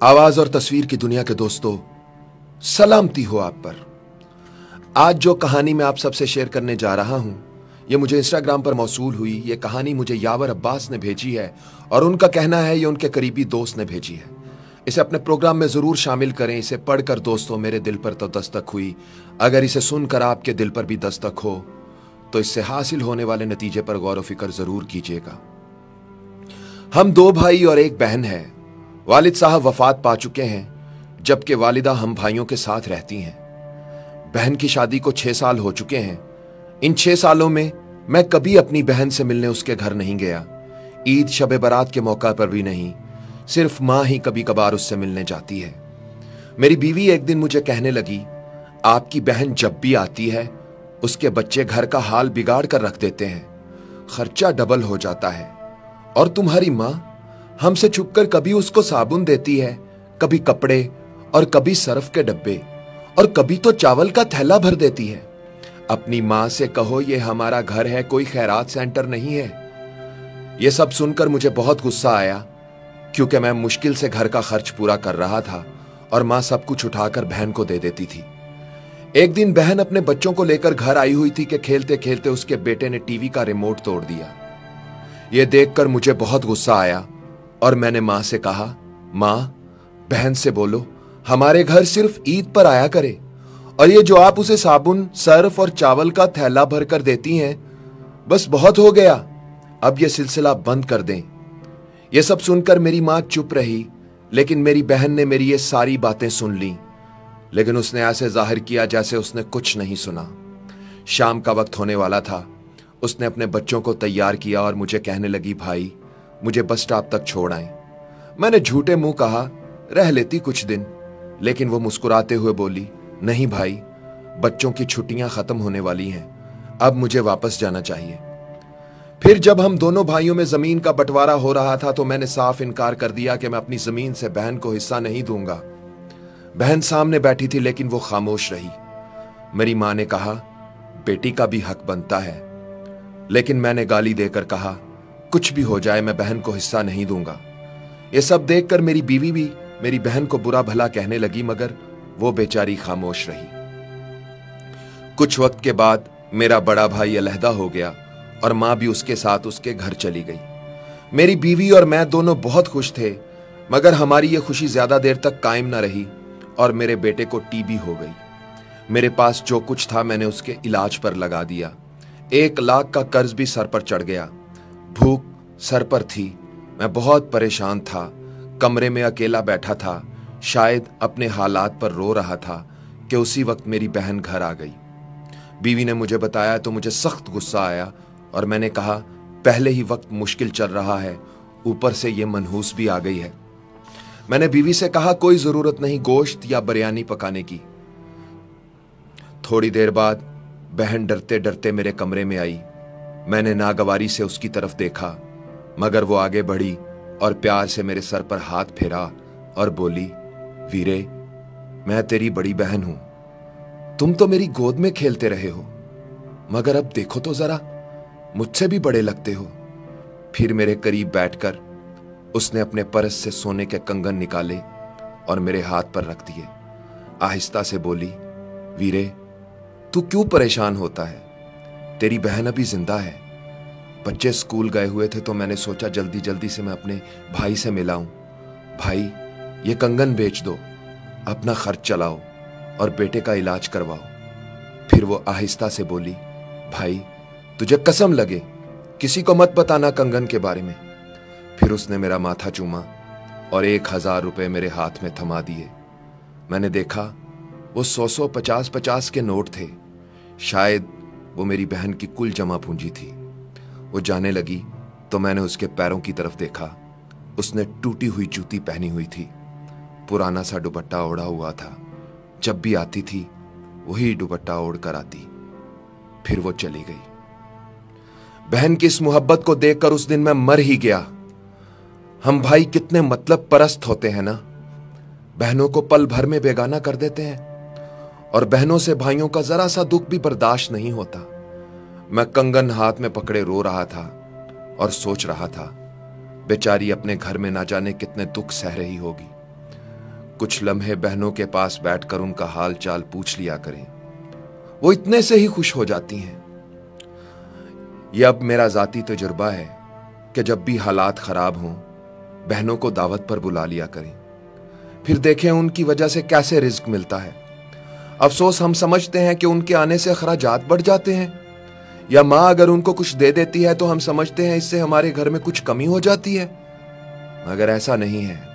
आवाज और तस्वीर की दुनिया के दोस्तों, सलामती हो आप पर। आज जो कहानी मैं आप सबसे शेयर करने जा रहा हूं, यह मुझे इंस्टाग्राम पर मौसूल हुई। यह कहानी मुझे यावर अब्बास ने भेजी है और उनका कहना है ये उनके करीबी दोस्त ने भेजी है। इसे अपने प्रोग्राम में जरूर शामिल करें। इसे पढ़कर दोस्तों मेरे दिल पर तो दस्तक हुई। अगर इसे सुनकर आपके दिल पर भी दस्तक हो तो इससे हासिल होने वाले नतीजे पर गौर व फिक्र जरूर कीजिएगा। हम दो भाई और एक बहन है। वालिद साहब वफात पा चुके हैं, जबकि वालिदा हम भाइयों के साथ रहती हैं। बहन की शादी को 6 साल हो चुके हैं। इन 6 सालों में मैं कभी अपनी बहन से मिलने उसके घर नहीं गया। ईद शब बारात के मौका पर भी नहीं। सिर्फ मां ही कभी कभार उससे मिलने जाती है। मेरी बीवी एक दिन मुझे कहने लगी, आपकी बहन जब भी आती है उसके बच्चे घर का हाल बिगाड़ कर रख देते हैं, खर्चा डबल हो जाता है। और तुम्हारी मां हमसे छुपकर कभी उसको साबुन देती है, कभी कपड़े और कभी सर्फ के डब्बे और कभी तो चावल का थैला भर देती है। अपनी मां से कहो ये हमारा घर है, कोई खैरात सेंटर नहीं है। यह सब सुनकर मुझे बहुत गुस्सा आया, क्योंकि मैं मुश्किल से घर का खर्च पूरा कर रहा था और मां सब कुछ उठाकर बहन को दे देती थी। एक दिन बहन अपने बच्चों को लेकर घर आई हुई थी कि खेलते खेलते उसके बेटे ने टीवी का रिमोट तोड़ दिया। यह देखकर मुझे बहुत गुस्सा आया और मैंने मां से कहा, मां, बहन से बोलो हमारे घर सिर्फ ईद पर आया करे, और ये जो आप उसे साबुन, सर्फ और चावल का थैला भर कर देती हैं, बस बहुत हो गया। अब यह सिलसिला बंद कर दें। यह सब सुनकर मेरी मां चुप रही, लेकिन मेरी बहन ने मेरी ये सारी बातें सुन ली, लेकिन उसने ऐसे जाहिर किया जैसे उसने कुछ नहीं सुना। शाम का वक्त होने वाला था। उसने अपने बच्चों को तैयार किया और मुझे कहने लगी, भाई मुझे बस स्टॉप तक छोड़ आए। मैंने झूठे मुंह कहा, रह लेती कुछ दिन, लेकिन वो मुस्कुराते हुए बोली, नहीं भाई, बच्चों की छुट्टियां खत्म होने वाली हैं, अब मुझे वापस जाना चाहिए। फिर जब हम दोनों भाइयों में जमीन का बंटवारा हो रहा था तो मैंने साफ इनकार कर दिया कि मैं अपनी जमीन से बहन को हिस्सा नहीं दूंगा। बहन सामने बैठी थी लेकिन वो खामोश रही। मेरी मां ने कहा, बेटी का भी हक बनता है, लेकिन मैंने गाली देकर कहा, कुछ भी हो जाए मैं बहन को हिस्सा नहीं दूंगा। यह सब देखकर मेरी बीवी भी मेरी बहन को बुरा भला कहने लगी, मगर वो बेचारी खामोश रही। कुछ वक्त के बाद मेरा बड़ा भाई अलहदा हो गया और मां भी उसके साथ उसके घर चली गई। मेरी बीवी और मैं दोनों बहुत खुश थे, मगर हमारी यह खुशी ज्यादा देर तक कायम न रही और मेरे बेटे को टीबी हो गई। मेरे पास जो कुछ था मैंने उसके इलाज पर लगा दिया। 1 लाख का कर्ज भी सर पर चढ़ गया। भूख सर पर थी। मैं बहुत परेशान था। कमरे में अकेला बैठा था, शायद अपने हालात पर रो रहा था कि उसी वक्त मेरी बहन घर आ गई। बीवी ने मुझे बताया तो मुझे सख्त गुस्सा आया और मैंने कहा, पहले ही वक्त मुश्किल चल रहा है, ऊपर से ये मनहूस भी आ गई है। मैंने बीवी से कहा, कोई जरूरत नहीं गोश्त या बिरयानी पकाने की। थोड़ी देर बाद बहन डरते डरते मेरे कमरे में आई। मैंने नागवारी से उसकी तरफ देखा, मगर वो आगे बढ़ी और प्यार से मेरे सर पर हाथ फेरा और बोली, वीरे, मैं तेरी बड़ी बहन हूं। तुम तो मेरी गोद में खेलते रहे हो, मगर अब देखो तो जरा, मुझसे भी बड़े लगते हो। फिर मेरे करीब बैठकर उसने अपने पर्स से सोने के कंगन निकाले और मेरे हाथ पर रख दिए। आहिस्ता से बोली, वीरे, तू क्यों परेशान होता है? तेरी बहन अभी जिंदा है। बच्चे स्कूल गए हुए थे तो मैंने सोचा जल्दी जल्दी से मैं अपने भाई से मिलाऊं। भाई, ये कंगन बेच दो, अपना खर्च चलाओ और बेटे का इलाज करवाओ। फिर वो आहिस्ता से बोली, भाई, तुझे कसम लगे किसी को मत बताना कंगन के बारे में। फिर उसने मेरा माथा चूमा और 1000 रुपए मेरे हाथ में थमा दिए। मैंने देखा वो 100 50 के नोट थे। शायद वो मेरी बहन की कुल जमा पूंजी थी। वो जाने लगी तो मैंने उसके पैरों की तरफ देखा। उसने टूटी हुई जूती पहनी हुई थी, पुराना सा दुपट्टा ओढ़ा हुआ था। जब भी आती थी वही दुपट्टा ओढ़ कर आती। फिर वो चली गई। बहन की इस मोहब्बत को देखकर उस दिन मैं मर ही गया। हम भाई कितने मतलब परस्त होते हैं ना। बहनों को पल भर में बेगाना कर देते हैं और बहनों से भाइयों का जरा सा दुख भी बर्दाश्त नहीं होता। मैं कंगन हाथ में पकड़े रो रहा था और सोच रहा था, बेचारी अपने घर में ना जाने कितने दुख सह रही होगी। कुछ लम्हे बहनों के पास बैठकर उनका हाल चाल पूछ लिया करें, वो इतने से ही खुश हो जाती हैं। यह अब मेरा जाती तजुर्बा है कि जब भी हालात खराब हों बहनों को दावत पर बुला लिया करें, फिर देखें उनकी वजह से कैसे रिज्क मिलता है। अफसोस हम समझते हैं कि उनके आने से अखराजात बढ़ जाते हैं, या माँ अगर उनको कुछ दे देती है तो हम समझते हैं इससे हमारे घर में कुछ कमी हो जाती है, मगर ऐसा नहीं है।